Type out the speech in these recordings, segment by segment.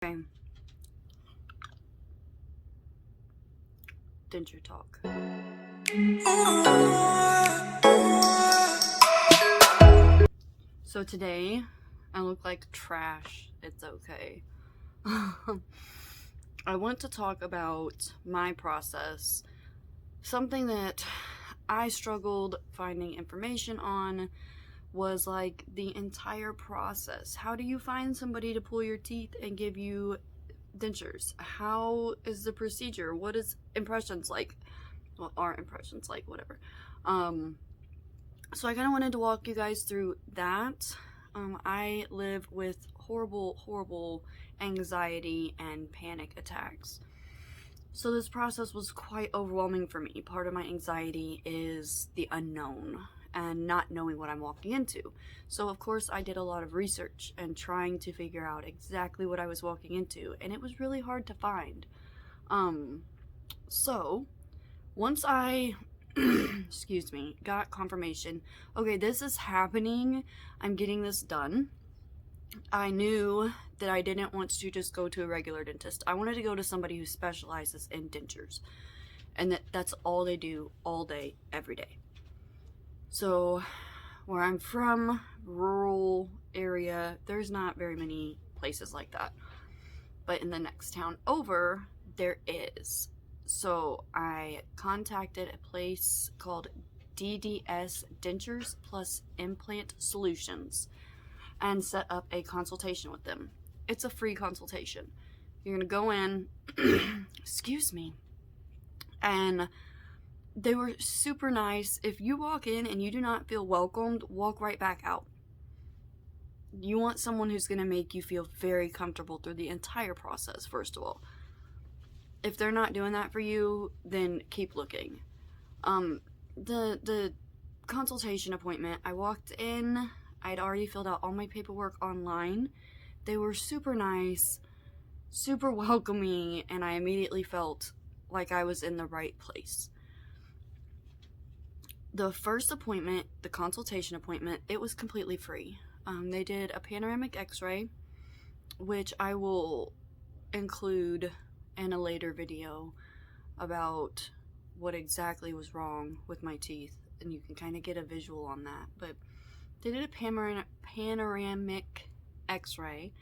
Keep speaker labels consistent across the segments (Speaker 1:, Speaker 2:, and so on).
Speaker 1: Okay. Denture talk. So today, I look like trash. It's okay. I want to talk about my process. Something that I struggled finding information on was like the entire process. How do you find somebody to pull your teeth and give you dentures? How is the procedure? What is impressions like? Well, are impressions like? Whatever. So I kind of wanted to walk you guys through that. I live with horrible anxiety and panic attacks. So this process was quite overwhelming for me. Part of my anxiety is the unknown and not knowing what I'm walking into. So of course I did a lot of research and trying to figure out exactly what I was walking into, and it was really hard to find. So once I excuse me, got confirmation, okay, this is happening, I'm getting this done, I knew that I didn't want to just go to a regular dentist. I wanted to go to somebody who specializes in dentures, and that's all they do all day, every day. So where I'm from, rural area, there's not very many places like that, but in the next town over, there is. So I contacted a place called DDS, Dentures Plus Implant Solutions, and set up a consultation with them. It's a free consultation. You're gonna go in, excuse me, and they were super nice. If you walk in and you do not feel welcomed, walk right back out. You want someone who's gonna make you feel very comfortable through the entire process, first of all. If they're not doing that for you, then keep looking. The consultation appointment, I walked in, I'd already filled out all my paperwork online. They were super nice, super welcoming, and I immediately felt like I was in the right place. The first appointment, the consultation appointment, it was completely free. They did a panoramic x-ray, which I will include in a later video about what exactly was wrong with my teeth, and you can kind of get a visual on that. But they did a panoramic x-ray,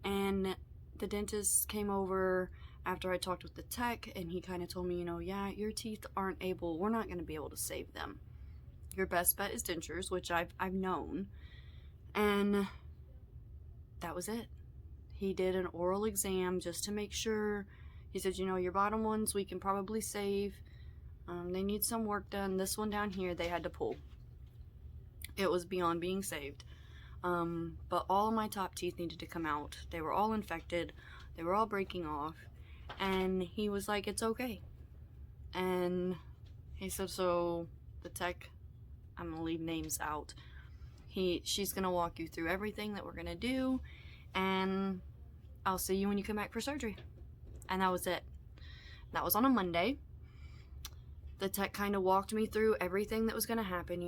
Speaker 1: and the dentist came over after I talked with the tech, and he kind of told me, yeah, your teeth we're not going to be able to save them. Your best bet is dentures, which I've known, and that was it. He did an oral exam just to make sure. He said, your bottom ones we can probably save. They need some work done. This one down here they had to pull. It was beyond being saved. But all of my top teeth needed to come out. They were all infected. They were all breaking off. And he was like, it's okay. And he said, so the tech, I'm going to leave names out. She's going to walk you through everything that we're going to do. And I'll see you when you come back for surgery. And that was it. That was on a Monday. The tech kind of walked me through everything that was going to happen,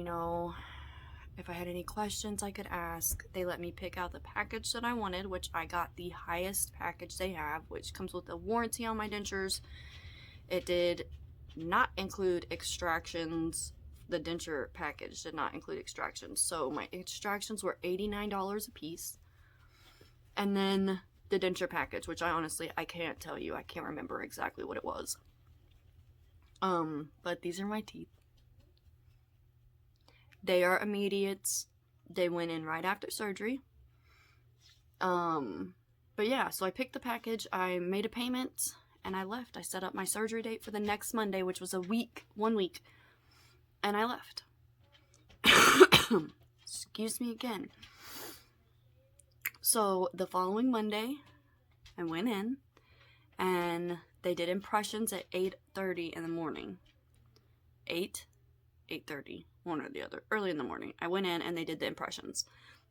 Speaker 1: If I had any questions I could ask. They let me pick out the package that I wanted, which I got the highest package they have, which comes with a warranty on my dentures. It did not include extractions. The denture package did not include extractions. So my extractions were $89 a piece. And then the denture package, which I can't tell you. I can't remember exactly what it was. But these are my teeth. They are immediate. They went in right after surgery. But yeah, so I picked the package, I made a payment, and I left. I set up my surgery date for the next Monday, which was 1 week, and I left. Excuse me again. So the following Monday, I went in, and they did impressions at 8:30 in the morning. 8:30, one or the other, early in the morning. I went in and they did the impressions.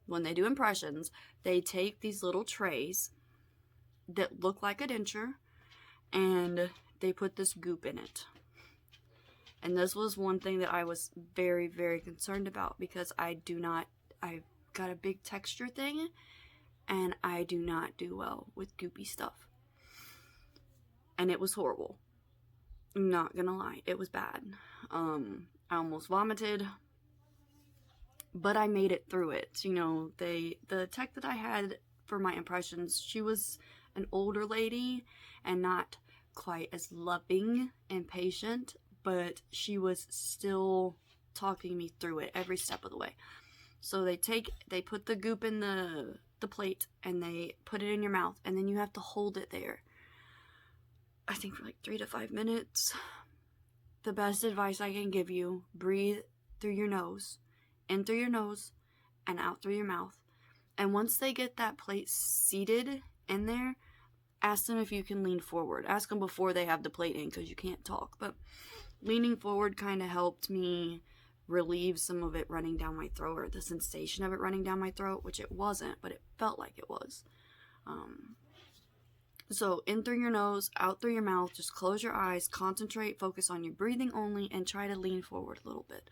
Speaker 1: When they do impressions, they take these little trays that look like a denture, and they put this goop in it. And this was one thing that I was very concerned about, because I've got a big texture thing, and I do not do well with goopy stuff. And it was horrible. I'm not gonna lie, it was bad. I almost vomited, but I made it through it. You know, the tech that I had for my impressions, she was an older lady and not quite as loving and patient, but she was still talking me through it every step of the way. So they put the goop in the plate and they put it in your mouth, and then you have to hold it there, I think for like 3 to 5 minutes. The best advice I can give you, breathe through your nose, in through your nose and out through your mouth. And once they get that plate seated in there, ask them if you can lean forward. Ask them before they have the plate in, because you can't talk. But leaning forward kind of helped me relieve some of it running down my throat, or the sensation of it running down my throat, which it wasn't, but it felt like it was. So in through your nose, out through your mouth, just close your eyes, concentrate, focus on your breathing only, and try to lean forward a little bit.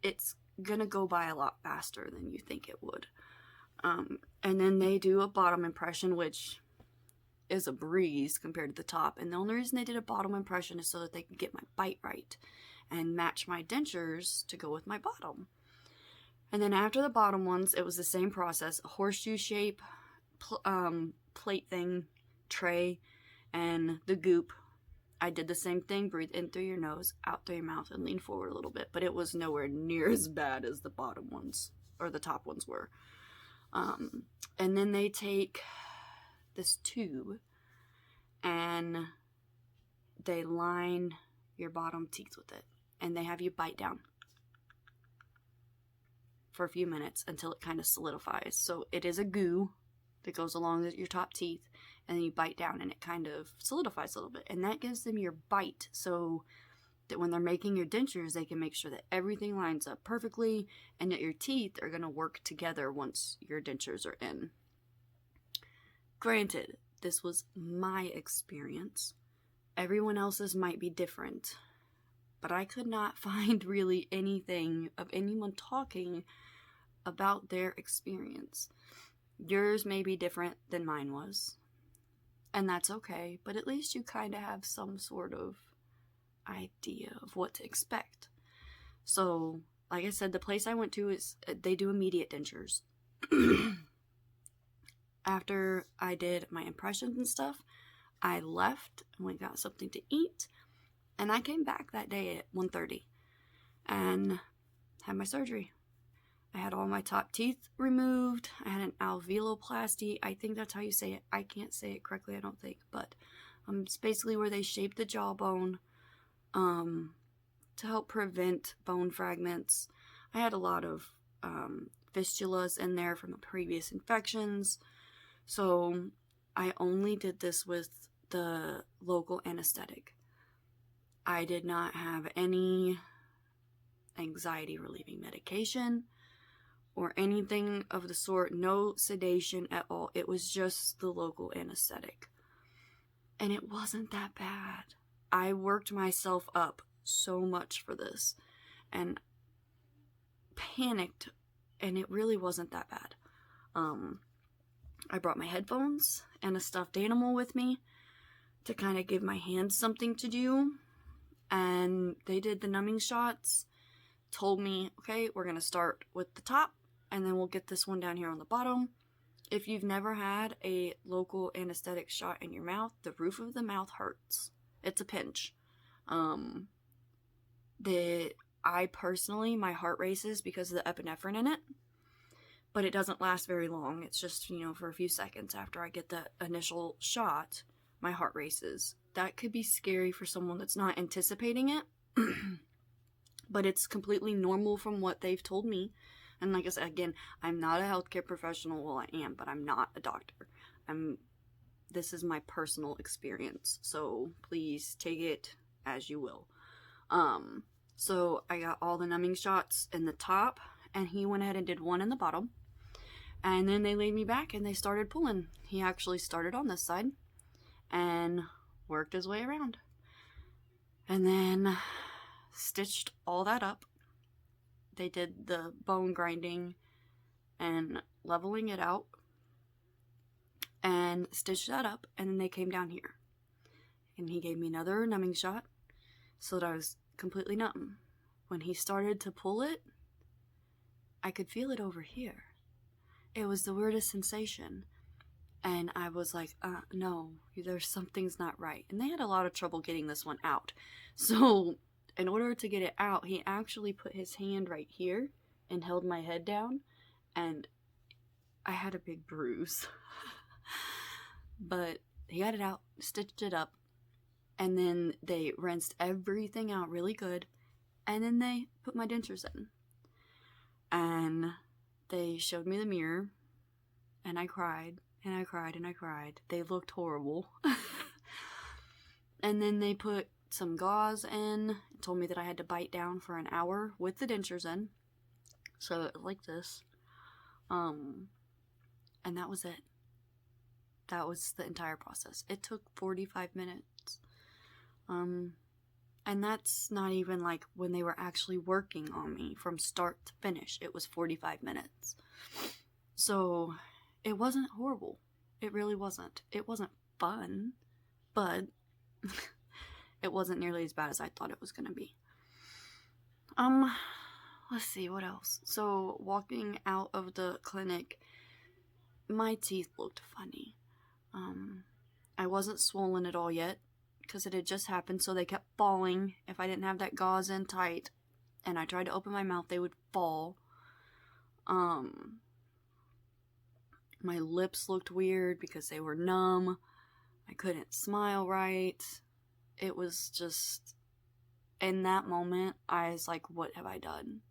Speaker 1: It's gonna go by a lot faster than you think it would. And then they do a bottom impression, which is a breeze compared to the top. And the only reason they did a bottom impression is so that they could get my bite right and match my dentures to go with my bottom. And then after the bottom ones, it was the same process, a horseshoe shape plate thing, tray, and the goop. I did the same thing, breathe in through your nose, out through your mouth, and lean forward a little bit, but it was nowhere near as bad as the bottom ones, or the top ones were. And then they take this tube and they line your bottom teeth with it, and they have you bite down for a few minutes until it kind of solidifies. So it is a goo that goes along with your top teeth, and then you bite down and it kind of solidifies a little bit, and that gives them your bite, so that when they're making your dentures, they can make sure that everything lines up perfectly and that your teeth are going to work together once your dentures are in. Granted, this was my experience. Everyone else's might be different, but I could not find really anything of anyone talking about their experience. Yours may be different than mine was, and that's okay, but at least you kind of have some sort of idea of what to expect. So, like I said, the place I went to is, they do immediate dentures. After I did my impressions and stuff, I left and went and got something to eat, and I came back that day at 1:30 and had my surgery. I had all my top teeth removed. I had an alveoloplasty. I think that's how you say it. I can't say it correctly, I don't think, but it's basically where they shape the jawbone to help prevent bone fragments. I had a lot of fistulas in there from the previous infections, so I only did this with the local anesthetic. I did not have any anxiety relieving medication or anything of the sort, no sedation at all. It was just the local anesthetic. And it wasn't that bad. I worked myself up so much for this and panicked, and it really wasn't that bad. I brought my headphones and a stuffed animal with me to kind of give my hands something to do, and they did the numbing shots, told me, okay, we're going to start with the top, and then we'll get this one down here on the bottom. If you've never had a local anesthetic shot in your mouth, the roof of the mouth hurts. It's a pinch. I personally, my heart races because of the epinephrine in it, but it doesn't last very long. It's just, for a few seconds after I get the initial shot, my heart races. That could be scary for someone that's not anticipating it, but it's completely normal from what they've told me. And like I said, again, I'm not a healthcare professional. Well, I am, but I'm not a doctor. This is my personal experience, so please take it as you will. So I got all the numbing shots in the top, and he went ahead and did one in the bottom. And then they laid me back and they started pulling. He actually started on this side and worked his way around. And then stitched all that up. They did the bone grinding and leveling it out. and stitched that up, and then they came down here. And he gave me another numbing shot so that I was completely numb. When he started to pull it, I could feel it over here. It was the weirdest sensation. And I was like, no, something's not right. And they had a lot of trouble getting this one out. So in order to get it out, he actually put his hand right here and held my head down. And I had a big bruise. But he got it out, stitched it up. And then they rinsed everything out really good. And then they put my dentures in. And they showed me the mirror. And I cried. And I cried and I cried. They looked horrible. And then they put some gauze in. Told me that I had to bite down for an hour with the dentures in. So it was like this. And that was it. That was the entire process. It took 45 minutes. And that's not even like when they were actually working on me from start to finish. It was 45 minutes. So it wasn't horrible. It really wasn't. It wasn't fun, but it wasn't nearly as bad as I thought it was going to be. Let's see, what else? So walking out of the clinic, my teeth looked funny. I wasn't swollen at all yet, because it had just happened, so they kept falling. If I didn't have that gauze in tight and I tried to open my mouth, they would fall. My lips looked weird because they were numb. I couldn't smile right. It was just, in that moment, I was like, what have I done?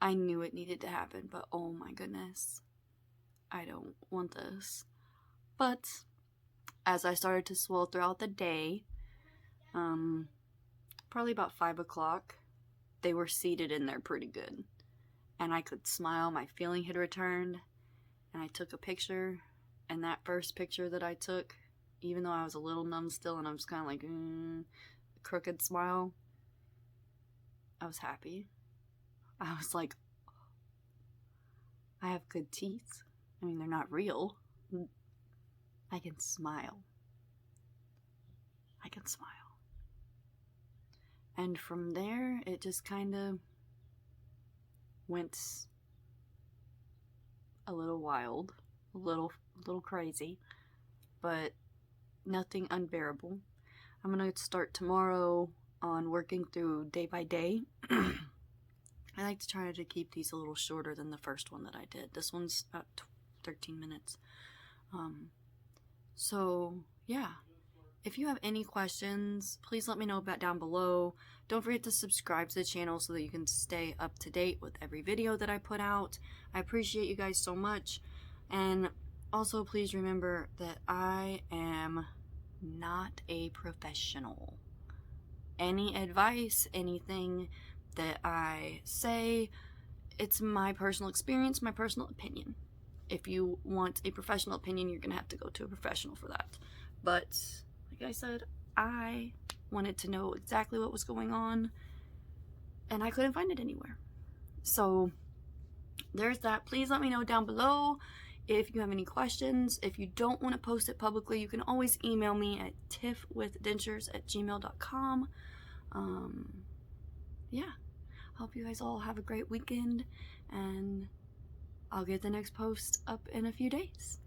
Speaker 1: I knew it needed to happen, but oh my goodness, I don't want this. But as I started to swell throughout the day, probably about 5 o'clock, they were seated in there pretty good. And I could smile, my feeling had returned, and I took a picture, and that first picture that I took, even though I was a little numb still, and I was kind of like, crooked smile, I was happy. I was like, I have good teeth. I mean, they're not real. I can smile. I can smile. And from there, it just kind of went a little wild, a little crazy, but nothing unbearable. I'm gonna start tomorrow on working through day by day. I like to try to keep these a little shorter than the first one that I did. This one's about 13 minutes. So yeah, if you have any questions, please let me know about down below. Don't forget to subscribe to the channel so that you can stay up to date with every video that I put out. I appreciate you guys so much. And also please remember that I am not a professional. Any advice, anything that I say, it's my personal experience, my personal opinion. If you want a professional opinion, you're gonna have to go to a professional for that. But like I said, I wanted to know exactly what was going on, and I couldn't find it anywhere. So there's that. Please let me know down below if you have any questions. If you don't want to post it publicly, you can always email me at tiffwithdentures@gmail.com. Yeah, hope you guys all have a great weekend, and I'll get the next post up in a few days.